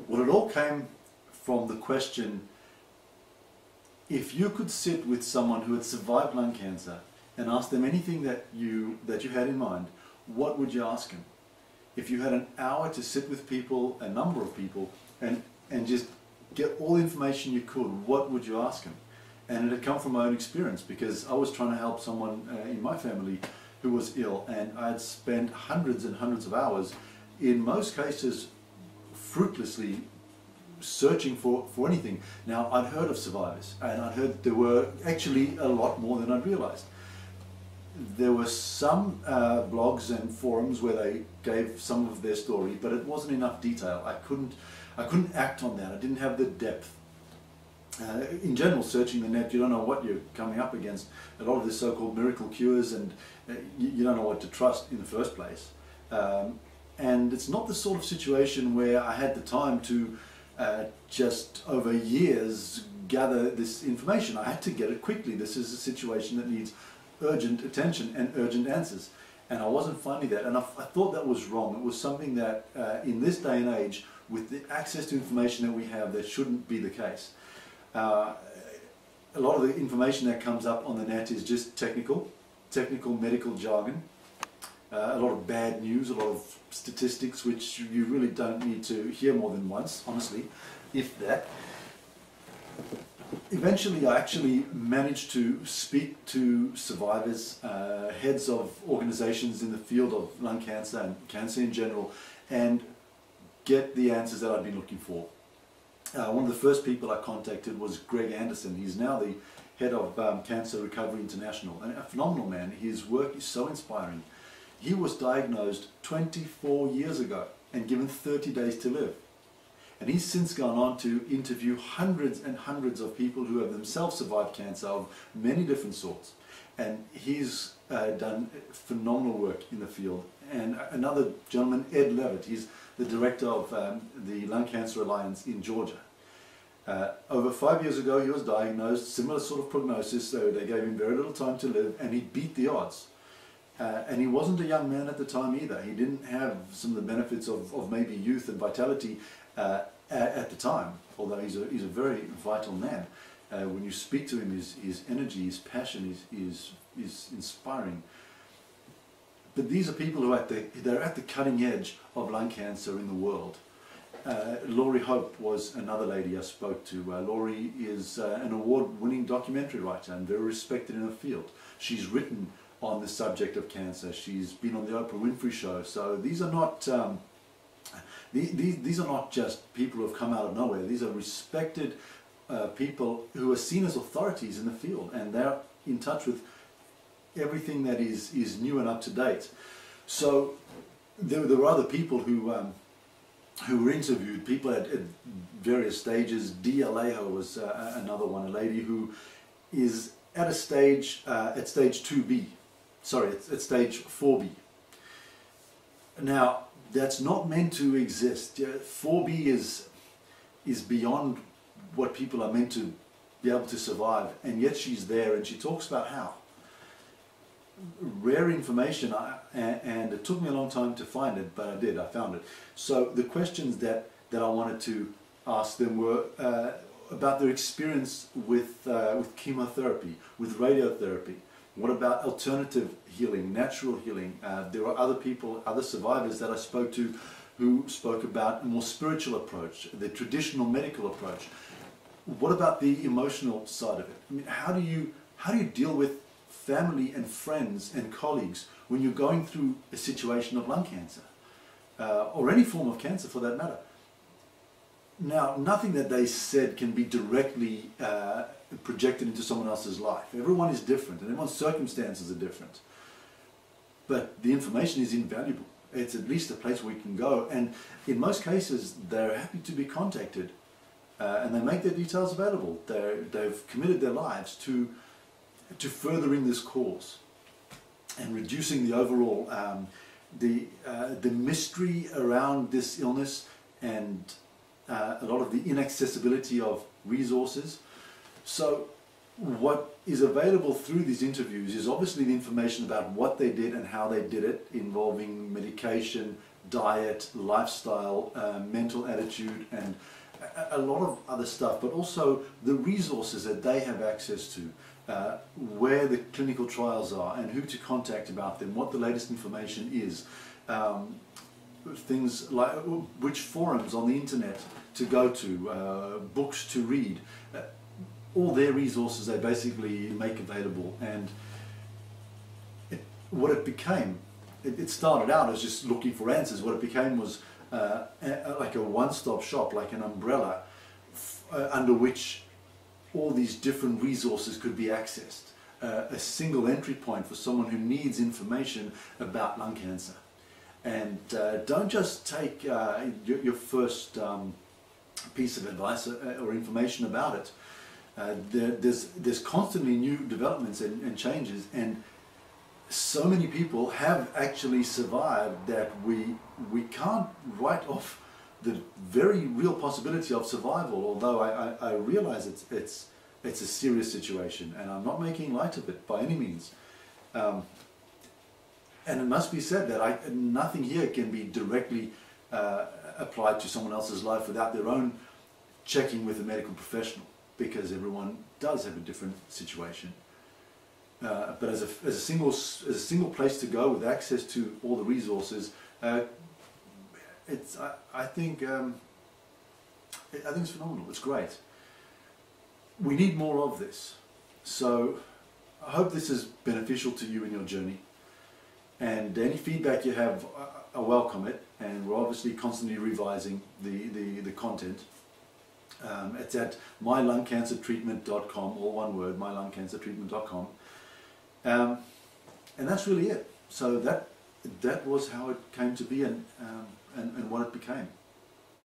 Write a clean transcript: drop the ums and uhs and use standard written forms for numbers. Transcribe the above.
Well, it all came from the question, if you could sit with someone who had survived lung cancer and ask them anything that you had in mind, what would you ask them? If you had an hour to sit with people, a number of people, and just get all the information you could, what would you ask them? And it had come from my own experience, because I was trying to help someone in my family who was ill, and I had spent hundreds and hundreds of hours, in most cases fruitlessly, searching for anything. Now, I'd heard of survivors, and I'd heard there were actually a lot more than I'd realized. There were some blogs and forums where they gave some of their story, but it wasn't enough detail. I couldn't act on that. I didn't have the depth. In general, searching the net, you don't know what you're coming up against. A lot of this so-called miracle cures, and you don't know what to trust in the first place. And it's not the sort of situation where I had the time to just over years gather this information. I had to get it quickly. This is a situation that needs urgent attention and urgent answers. And I wasn't finding that, and I thought that was wrong. It was something that in this day and age, with the access to information that we have, that shouldn't be the case. A lot of the information that comes up on the net is just technical medical jargon, a lot of bad news, a lot of statistics which you really don't need to hear more than once, honestly, if that. Eventually I actually managed to speak to survivors, heads of organizations in the field of lung cancer and cancer in general, and get the answers that I'd been looking for. One of the first people I contacted was Greg Anderson. He's now the head of Cancer Recovery International, and a phenomenal man. His work is so inspiring. He was diagnosed 24 years ago and given 30 days to live. And he's since gone on to interview hundreds and hundreds of people who have themselves survived cancer of many different sorts. And he's done phenomenal work in the field. And another gentleman, Ed Levitt, he's the director of the Lung Cancer Alliance in Georgia. Over 5 years ago he was diagnosed, similar sort of prognosis, so they gave him very little time to live, and he beat the odds. And he wasn't a young man at the time either. He didn't have some of the benefits of maybe youth and vitality at the time, although he's a very vital man. When you speak to him, his energy, his passion is inspiring. But these are people who they're at the cutting edge of lung cancer in the world. Laurie Hope was another lady I spoke to. Laurie is an award-winning documentary writer and very respected in her field. She's written on the subject of cancer. She's been on the Oprah Winfrey Show. So these are not these are not just people who have come out of nowhere. These are respected people who are seen as authorities in the field, and they're in touch with everything that is new and up to date. So there were other people who were interviewed, people at various stages. Dee Alejo was another one, a lady who is at a stage, at stage 2B, sorry, at stage 4B. Now, that's not meant to exist. 4B is beyond what people are meant to be able to survive, and yet she's there, and she talks about how. Rare information, and it took me a long time to find it, but I found it. So the questions that I wanted to ask them were about their experience with chemotherapy, with radiotherapy. What about alternative healing, natural healing? There were other people, other survivors that I spoke to who spoke about a more spiritual approach, the traditional medical approach. What about the emotional side of it? I mean, how do you deal with family and friends and colleagues when you're going through a situation of lung cancer, or any form of cancer for that matter? Now, nothing that they said can be directly projected into someone else's life. Everyone is different, and everyone's circumstances are different. But the information is invaluable. It's at least a place where we can go, and in most cases they're happy to be contacted, and they make their details available. They've committed their lives to furthering this cause and reducing the overall the mystery around this illness, and a lot of the inaccessibility of resources. So what is available through these interviews is obviously the information about what they did and how they did it, involving medication, diet, lifestyle, mental attitude, and a lot of other stuff, but also the resources that they have access to, where the clinical trials are and who to contact about them, what the latest information is, things like which forums on the internet to go to, books to read, all their resources they basically make available. And what it became, it started out as just looking for answers. What it became was like a one-stop shop, like an umbrella under which all these different resources could be accessed. A single entry point for someone who needs information about lung cancer. And don't just take your first piece of advice or information about it. There's constantly new developments and changes, and so many people have actually survived that we can't write off the very real possibility of survival, although I realize it's a serious situation, and I'm not making light of it by any means. And it must be said that nothing here can be directly applied to someone else's life without their own checking with a medical professional, because everyone does have a different situation. But as a single place to go with access to all the resources, I think it's phenomenal. It's great. We need more of this. So I hope this is beneficial to you in your journey. And any feedback you have, I welcome it. And we're obviously constantly revising the content. It's at mylungcancertreatment.com, all one word, mylungcancertreatment.com. And that's really it. So that was how it came to be and what it became.